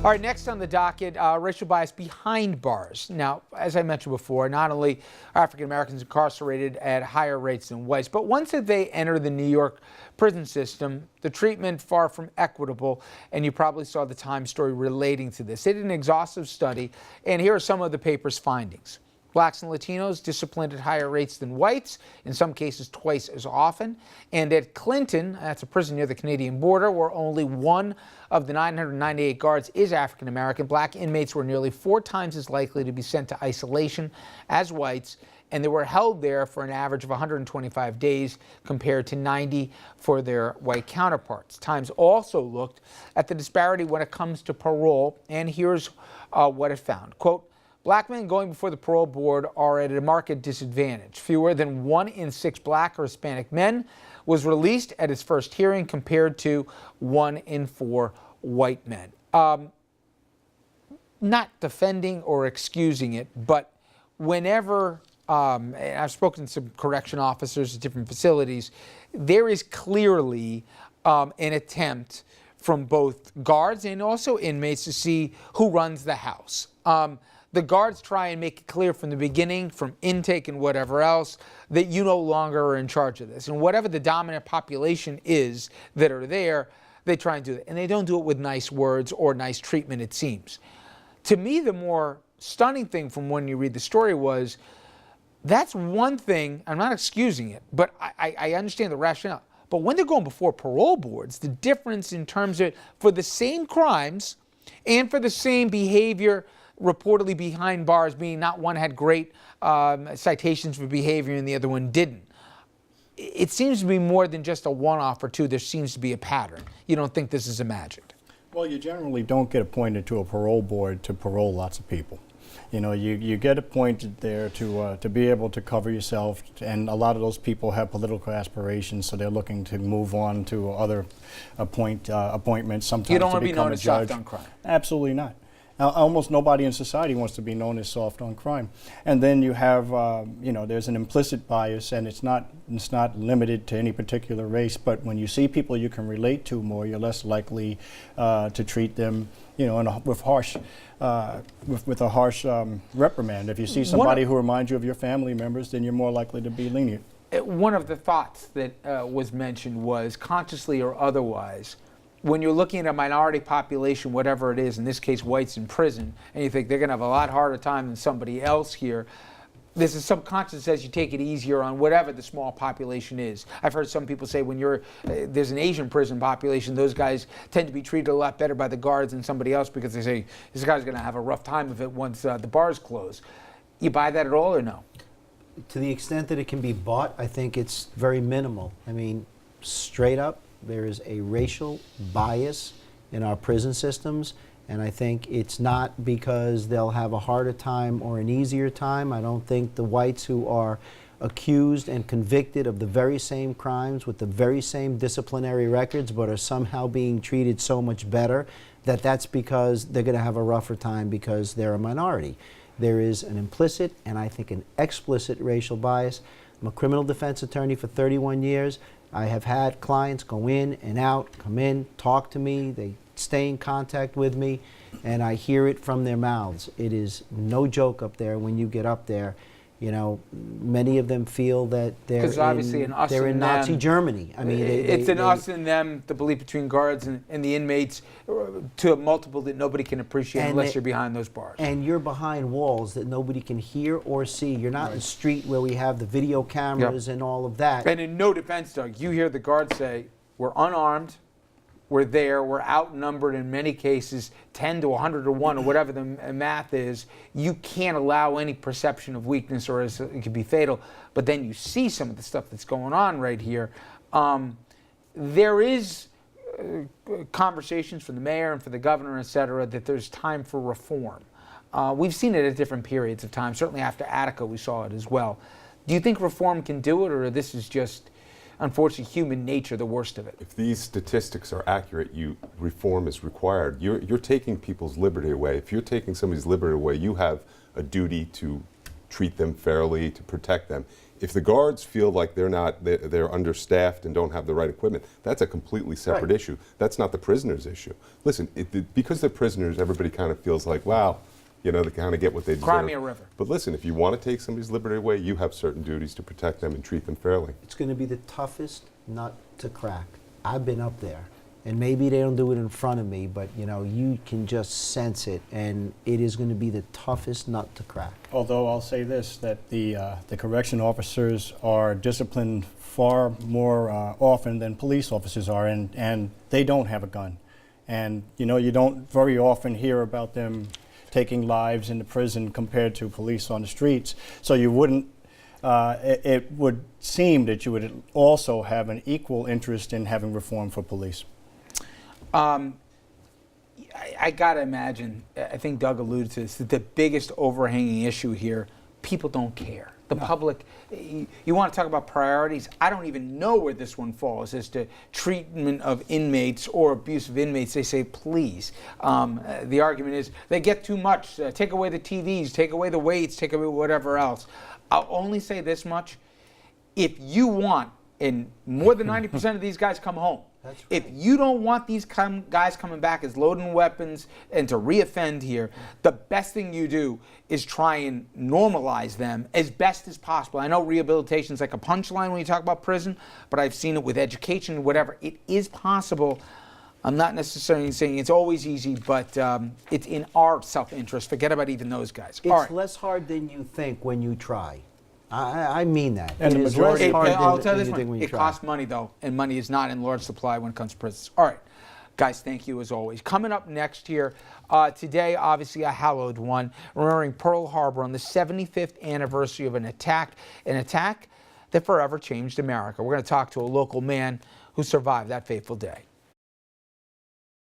All right, next on the docket, racial bias behind bars. Now, as I mentioned before, not only are African Americans incarcerated at higher rates than whites, but once they enter the New York prison system, the treatment far from equitable, and you probably saw the Times story relating to this. They did an exhaustive study, and here are some of the paper's findings. Blacks and Latinos disciplined at higher rates than whites, in some cases twice as often. And at Clinton, that's a prison near the Canadian border, where only one of the 998 guards is African American, black inmates were nearly 4 times as likely to be sent to isolation as whites, and they were held there for an average of 125 days compared to 90 for their white counterparts. Times also looked at the disparity when it comes to parole, and here's what it found. Quote, black men going before the parole board are at a marked disadvantage. Fewer than 1 in 6 black or Hispanic men was released at his first hearing compared to 1 in 4 white men. Not defending or excusing it, but whenever, and I've spoken to some correction officers at different facilities, there is clearly an attempt from both guards and also inmates to see who runs the house. The guards try and make it clear from the beginning, from intake and whatever else, that you no longer are in charge of this. And whatever the dominant population is that are there, they try and do it. And they don't do it with nice words or nice treatment, it seems. To me, the more stunning thing from when you read the story was, that's one thing, I'm not excusing it, but I understand the rationale. But when they're going before parole boards, the difference in terms of, for the same crimes and for the same behavior, reportedly behind bars, meaning not one had great citations for behavior and the other one didn't. It seems to be more than just a one-off or two. There seems to be a pattern. You don't think this is imagined? Well, you generally don't get appointed to a parole board to parole lots of people. You know, you get appointed there to be able to cover yourself, and a lot of those people have political aspirations, so they're looking to move on to other appointments. Sometimes you don't want to be known as soft on crime. Absolutely not. Almost nobody in society wants to be known as soft on crime. And then you have, there's an implicit bias, and it's not limited to any particular race, but when you see people you can relate to more, you're less likely to treat them, with a harsh reprimand. If you see somebody who reminds you of your family members, then you're more likely to be lenient. One of the thoughts that was mentioned was, consciously or otherwise, when you're looking at a minority population, whatever it is, in this case whites in prison, and you think they're going to have a lot harder time than somebody else here, there's a subconscious that says you take it easier on whatever the small population is. I've heard some people say when there's an Asian prison population, those guys tend to be treated a lot better by the guards than somebody else because they say, this guy's going to have a rough time of it once the bars close. You buy that at all or no? To the extent that it can be bought, I think it's very minimal. I mean, straight up, there is a racial bias in our prison systems, and I think it's not because they'll have a harder time or an easier time. I don't think the whites who are accused and convicted of the very same crimes with the very same disciplinary records but are somehow being treated so much better, that's because they're going to have a rougher time because they're a minority. There is an implicit and I think an explicit racial bias. I'm a criminal defense attorney for 31 years. I have had clients go in and out, come in, talk to me, they stay in contact with me, and I hear it from their mouths. It is no joke up there when you get up there. Many of them feel that they're in Nazi Germany. I mean, it's an us and them, the belief between guards and the inmates, to a multiple that nobody can appreciate unless you're behind those bars. And you're behind walls that nobody can hear or see. You're not in the street where we have the video cameras and all of that. And in no defense, Doug, you hear the guards say, we're unarmed, we're there, we're outnumbered in many cases, 10 to 100 to 1 or whatever the math is. You can't allow any perception of weakness or it could be fatal. But then you see some of the stuff that's going on right here. There is conversations from the mayor and for the governor, et cetera, that there's time for reform. We've seen it at different periods of time. Certainly after Attica we saw it as well. Do you think reform can do it, or this is just, unfortunately, human nature, the worst of it? If these statistics are accurate, reform is required. You're taking people's liberty away. If you're taking somebody's liberty away, you have a duty to treat them fairly, to protect them. if the guards feel like they're understaffed and don't have the right equipment, that's a completely separate Right. issue. That's not the prisoners' issue. Listen, because they're prisoners, everybody kind of feels like, wow, they kind of get what they deserve. Cry me a river. But listen, if you want to take somebody's liberty away, you have certain duties to protect them and treat them fairly. It's going to be the toughest nut to crack. I've been up there, and maybe they don't do it in front of me, but you can just sense it, and it is going to be the toughest nut to crack. Although I'll say this, that the correction officers are disciplined far more often than police officers are, and they don't have a gun. And you don't very often hear about them taking lives in the prison compared to police on the streets. So you wouldn't, it would seem that you would also have an equal interest in having reform for police. I got to imagine, I think Doug alluded to this, that the biggest overhanging issue here, people don't care. The public, you want to talk about priorities? I don't even know where this one falls as to treatment of inmates or abuse of inmates. They say, please. The argument is they get too much. Take away the TVs, take away the weights, take away whatever else. I'll only say this much. If you want, and more than 90% of these guys come home, That's right. if you don't want these guys coming back as loading weapons and to reoffend here, the best thing you do is try and normalize them as best as possible. I know rehabilitation is like a punchline when you talk about prison, but I've seen it with education and whatever. It is possible. I'm not necessarily saying it's always easy, but it's in our self-interest. Forget about even those guys. It's All right. less hard than you think when you try. I mean that. And It the is majority- less hard I'll than tell you this you think one. when you It try. costs money, though, and money is not in large supply when it comes to prisons. All right, guys, thank you as always. Coming up next here, today, obviously a hallowed one, remembering Pearl Harbor on the 75th anniversary of an attack that forever changed America. We're going to talk to a local man who survived that fateful day.